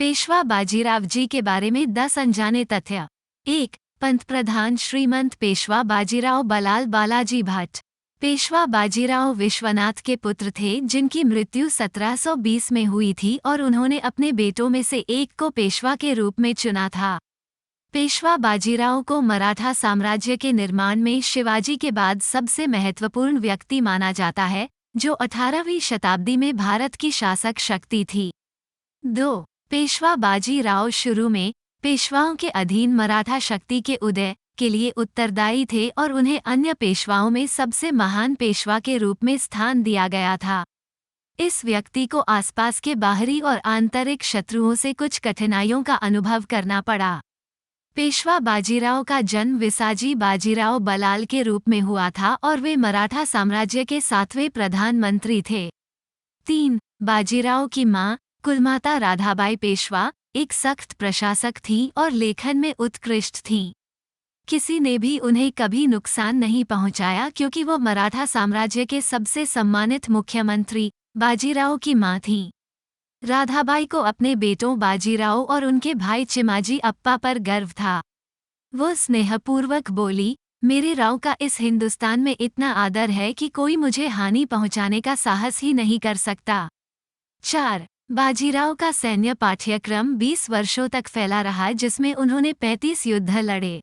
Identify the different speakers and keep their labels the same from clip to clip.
Speaker 1: पेशवा बाजीराव जी के बारे में 10 अनजाने तथ्य। 1. पंतप्रधान श्रीमंत पेशवा बाजीराव बलाल बालाजी भट्ट। पेशवा बाजीराव विश्वनाथ के पुत्र थे जिनकी मृत्यु 1720 में हुई थी और उन्होंने अपने बेटों में से एक को पेशवा के रूप में चुना था। पेशवा बाजीराव को मराठा साम्राज्य के निर्माण में शिवाजी के बाद सबसे महत्वपूर्ण व्यक्ति माना जाता है, जो 18वीं शताब्दी में भारत की शासक शक्ति थी। 2. पेशवा बाजीराव शुरू में पेशवाओं के अधीन मराठा शक्ति के उदय के लिए उत्तरदायी थे और उन्हें अन्य पेशवाओं में सबसे महान पेशवा के रूप में स्थान दिया गया था। इस व्यक्ति को आसपास के बाहरी और आंतरिक शत्रुओं से कुछ कठिनाइयों का अनुभव करना पड़ा। पेशवा बाजीराव का जन्म विसाजी बाजीराव बलाल के रूप में हुआ था और वे मराठा साम्राज्य के 7वें प्रधानमंत्री थे। 3. बाजीराव की मां कुलमाता राधाबाई पेशवा एक सख्त प्रशासक थी और लेखन में उत्कृष्ट थीं। किसी ने भी उन्हें कभी नुकसान नहीं पहुंचाया क्योंकि वो मराठा साम्राज्य के सबसे सम्मानित मुख्यमंत्री बाजीराव की मां थीं। राधाबाई को अपने बेटों बाजीराव और उनके भाई चिमाजी अप्पा पर गर्व था। वो स्नेहपूर्वक बोली, मेरे राव का इस हिंदुस्तान में इतना आदर है कि कोई मुझे हानि पहुंचाने का साहस ही नहीं कर सकता। 4. बाजीराव का सैन्य पाठ्यक्रम 20 वर्षों तक फैला रहा जिसमें उन्होंने 35 युद्ध लड़े।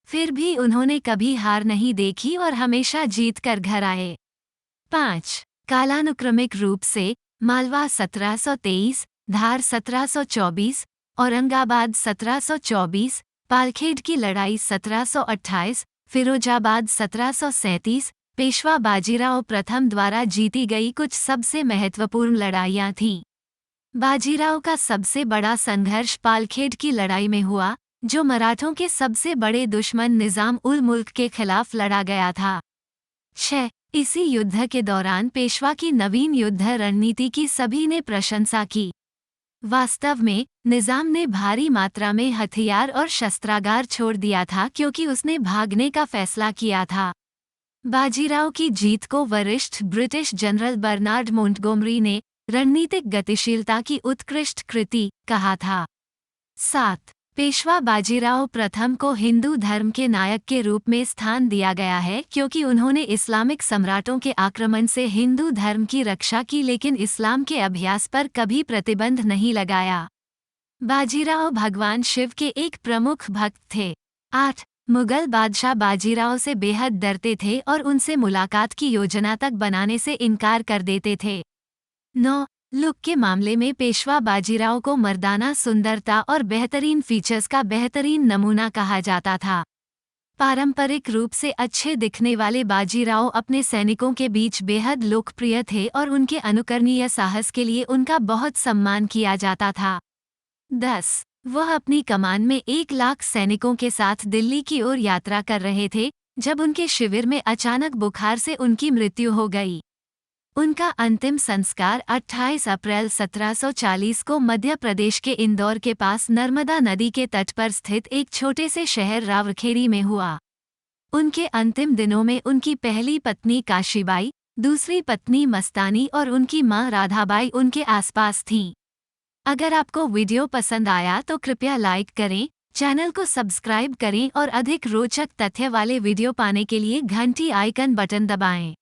Speaker 1: फिर भी उन्होंने कभी हार नहीं देखी और हमेशा जीत कर घर आए। 5. कालानुक्रमिक रूप से मालवा 1723, धार 1724, औरंगाबाद 1724, पालखेड की लड़ाई 1728, फिरोजाबाद 1737, पेशवा बाजीराव प्रथम द्वारा जीती गई कुछ सबसे महत्वपूर्ण लड़ाइयाँ थीं। बाजीराव का सबसे बड़ा संघर्ष पालखेड की लड़ाई में हुआ, जो मराठों के सबसे बड़े दुश्मन निजाम उल मुल्क के खिलाफ लड़ा गया था। 6. इसी युद्ध के दौरान पेशवा की नवीन युद्ध रणनीति की सभी ने प्रशंसा की। वास्तव में निजाम ने भारी मात्रा में हथियार और शस्त्रागार छोड़ दिया था क्योंकि उसने भागने का फैसला किया था। बाजीराव की जीत को वरिष्ठ ब्रिटिश जनरल बर्नार्ड मोंटगोमरी ने रणनीतिक गतिशीलता की उत्कृष्ट कृति कहा था। 7. पेशवा बाजीराव प्रथम को हिंदू धर्म के नायक के रूप में स्थान दिया गया है क्योंकि उन्होंने इस्लामिक सम्राटों के आक्रमण से हिंदू धर्म की रक्षा की लेकिन इस्लाम के अभ्यास पर कभी प्रतिबंध नहीं लगाया। बाजीराव भगवान शिव के एक प्रमुख भक्त थे। 8. मुगल बादशाह बाजीराव से बेहद डरते थे और उनसे मुलाकात की योजना तक बनाने से इनकार कर देते थे। 9. लुक के मामले में पेशवा बाजीराव को मर्दाना सुंदरता और बेहतरीन फीचर्स का बेहतरीन नमूना कहा जाता था। पारंपरिक रूप से अच्छे दिखने वाले बाजीराव अपने सैनिकों के बीच बेहद लोकप्रिय थे और उनके अनुकरणीय साहस के लिए उनका बहुत सम्मान किया जाता था। 10. वह अपनी कमान में 1 लाख सैनिकों के साथ दिल्ली की ओर यात्रा कर रहे थे जब उनके शिविर में अचानक बुखार से उनकी मृत्यु हो गई। उनका अंतिम संस्कार 28 अप्रैल 1740 को मध्य प्रदेश के इंदौर के पास नर्मदा नदी के तट पर स्थित एक छोटे से शहर रावरखेड़ी में हुआ। उनके अंतिम दिनों में उनकी पहली पत्नी काशीबाई, दूसरी पत्नी मस्तानी और उनकी मां राधाबाई उनके आसपास थीं। अगर आपको वीडियो पसंद आया तो कृपया लाइक करें, चैनल को सब्सक्राइब करें और अधिक रोचक तथ्य वाले वीडियो पाने के लिए घंटी आइकन बटन दबाएं।